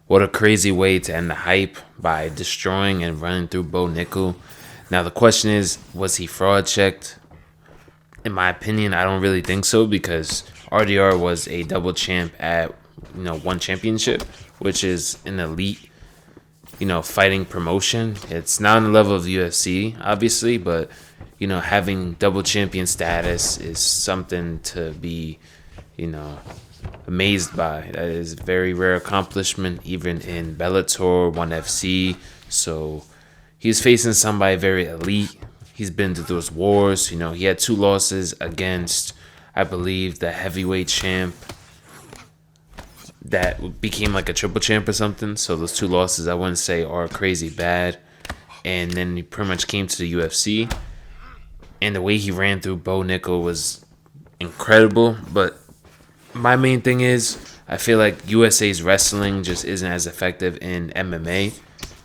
What a crazy way to end the hype by destroying and running through Bo Nickal. Now the question is, was he fraud checked? In my opinion, I don't really think so because RDR was a double champ at one championship, which is an elite fighting promotion. It's not on the level of UFC, obviously, but having double champion status is something to be amazed by. That is a very rare accomplishment, even in Bellator 1FC. So he's facing somebody very elite. He's been to those wars. He had 2 losses against, I believe, the heavyweight champ that became like a triple champ or something. So those 2 losses I wouldn't say are crazy bad. And then he pretty much came to the UFC. And the way he ran through Bo Nickal was incredible. But my main thing is I feel like USA's wrestling just isn't as effective in MMA.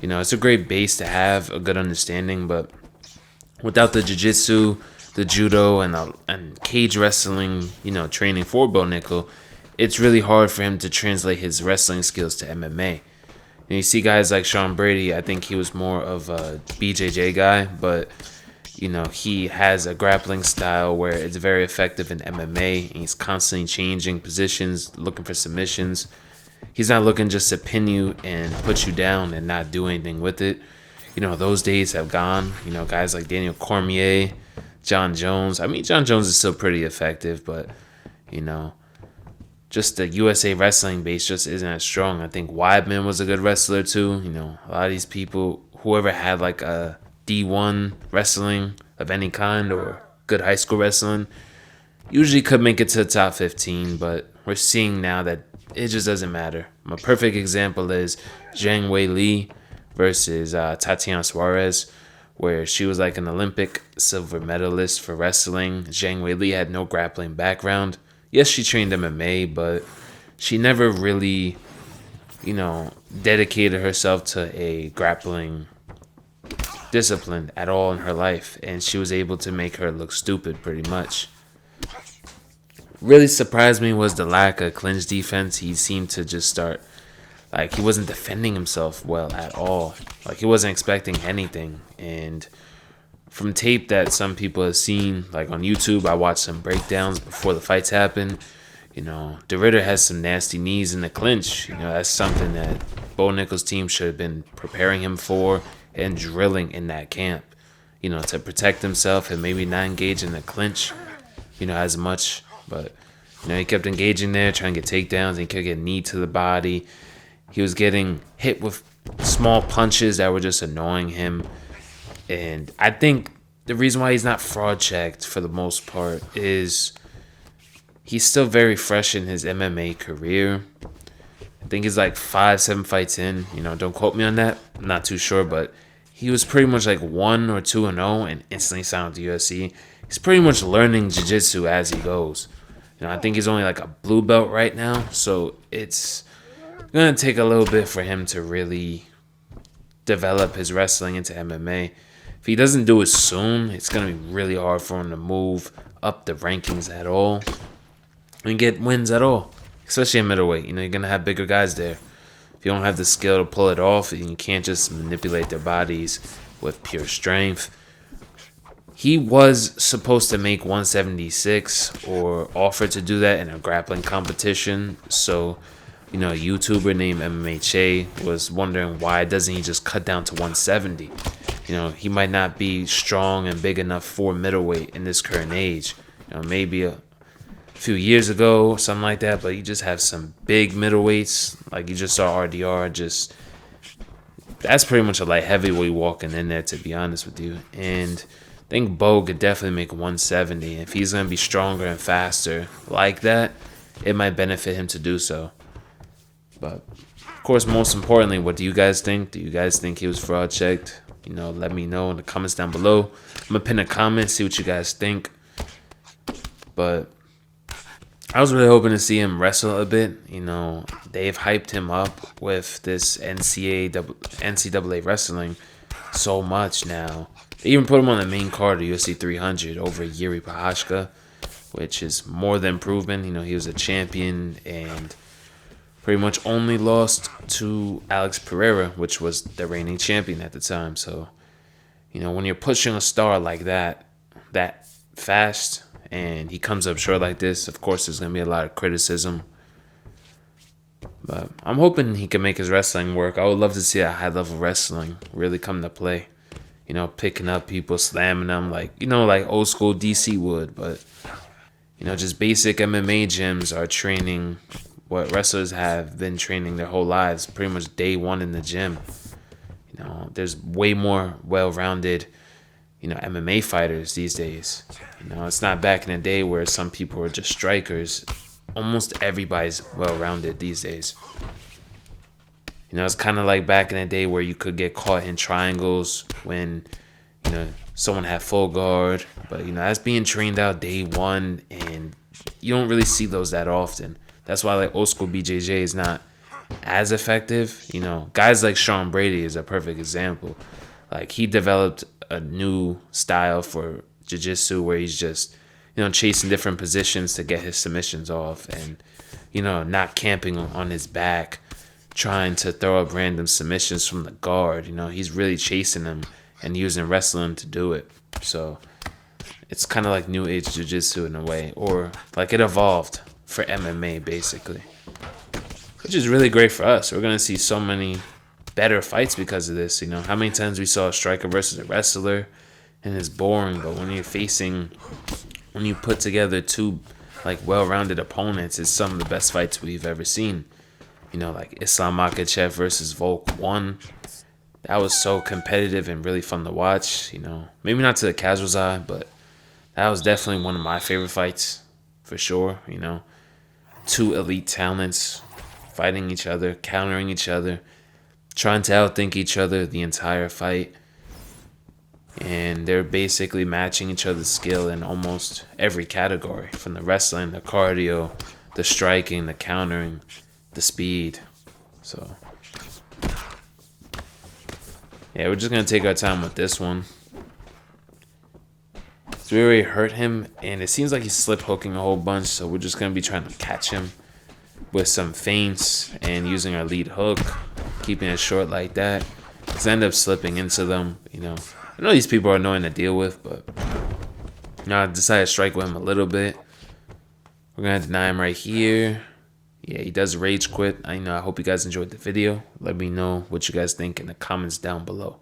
It's a great base to have, a good understanding, but without the jiu-jitsu, the judo, and cage wrestling, training for Bo Nickal, it's really hard for him to translate his wrestling skills to MMA. And you see guys like Sean Brady, I think he was more of a BJJ guy, but he has a grappling style where it's very effective in MMA, and he's constantly changing positions, looking for submissions. He's not looking just to pin you and put you down and not do anything with it. Those days have gone. Guys like Daniel Cormier, John Jones. I mean, John Jones is still pretty effective, but, just the USA wrestling base just isn't as strong. I think Weidman was a good wrestler too. A lot of these people, whoever had like a D1 wrestling of any kind or good high school wrestling, usually could make it to the top 15, but we're seeing now that it just doesn't matter. A perfect example is Zhang Wei Li versus Tatiana Suarez, where she was like an Olympic silver medalist for wrestling. Zhang Wei Li had no grappling background. Yes, she trained MMA, but she never really, dedicated herself to a grappling discipline at all in her life, and she was able to make her look stupid pretty much. Really surprised me was the lack of clinch defense. He seemed to just start, like, he wasn't defending himself well at all. Like, he wasn't expecting anything. And from tape that some people have seen, like on YouTube, I watched some breakdowns before the fights happened. De Ritter has some nasty knees in the clinch. That's something that Bo Nickal's team should have been preparing him for and drilling in that camp, to protect himself and maybe not engage in the clinch, as much. But, he kept engaging there, trying to get takedowns, and he kept getting knee to the body. He was getting hit with small punches that were just annoying him. And I think the reason why he's not fraud checked for the most part is he's still very fresh in his MMA career. I think he's like 5-7 fights in. Don't quote me on that. I'm not too sure, but he was pretty much like 1 or 2-0 and instantly signed with the UFC. He's pretty much learning jiu-jitsu as he goes. I think he's only like a blue belt right now, so it's going to take a little bit for him to really develop his wrestling into MMA. If he doesn't do it soon, it's going to be really hard for him to move up the rankings at all and get wins at all, especially in middleweight. You're going to have bigger guys there. If you don't have the skill to pull it off, and you can't just manipulate their bodies with pure strength. He was supposed to make 176 or offer to do that in a grappling competition. So, a YouTuber named MMA was wondering why doesn't he just cut down to 170? He might not be strong and big enough for middleweight in this current age. Maybe a few years ago, something like that, but you just have some big middleweights, like you just saw RDR, that's pretty much a light heavyweight walking in there, to be honest with you. And I think Bo could definitely make 170. If he's going to be stronger and faster like that, it might benefit him to do so. But, of course, most importantly, what do you guys think? Do you guys think he was fraud checked? Let me know in the comments down below. I'm going to pin a comment, see what you guys think. But I was really hoping to see him wrestle a bit. They've hyped him up with this NCAA wrestling so much now. They even put him on the main card of UFC 300 over Yuri Prochazka, which is more than proven. He was a champion and pretty much only lost to Alex Pereira, which was the reigning champion at the time. So, when you're pushing a star like that fast, and he comes up short like this, of course there's going to be a lot of criticism. But I'm hoping he can make his wrestling work. I would love to see a high-level wrestling really come to play. Picking up people, slamming them like old school DC would. But, just basic MMA gyms are training what wrestlers have been training their whole lives, pretty much day one in the gym. There's way more well-rounded, MMA fighters these days. It's not back in the day where some people were just strikers. Almost everybody's well-rounded these days. It's kind of like back in the day where you could get caught in triangles when, someone had full guard. But, that's being trained out day one, and you don't really see those that often. That's why, old school BJJ is not as effective. Guys like Sean Brady is a perfect example. He developed a new style for jiu-jitsu where he's just, chasing different positions to get his submissions off and, not camping on his back, trying to throw up random submissions from the guard. He's really chasing them and using wrestling to do it. So it's kind of like new age jiu-jitsu in a way, or it evolved for MMA basically, which is really great for us. We're going to see so many better fights because of this. How many times we saw a striker versus a wrestler and it's boring, but when you put together two well-rounded opponents, it's some of the best fights we've ever seen. Islam Makhachev versus Volk 1. That was so competitive and really fun to watch. Maybe not to the casual's eye, but that was definitely one of my favorite fights for sure. Two elite talents fighting each other, countering each other, trying to outthink each other the entire fight. And they're basically matching each other's skill in almost every category, from the wrestling, the cardio, the striking, the countering, the speed. So, yeah, we're just going to take our time with this one. So we already hurt him, and it seems like he's slip hooking a whole bunch, so we're just going to be trying to catch him with some feints and using our lead hook, keeping it short like that. Because I end up slipping into them, I know these people are annoying to deal with, but I decided to strike with him a little bit. We're going to deny him right here. Yeah, he does rage quit. I hope you guys enjoyed the video. Let me know what you guys think in the comments down below.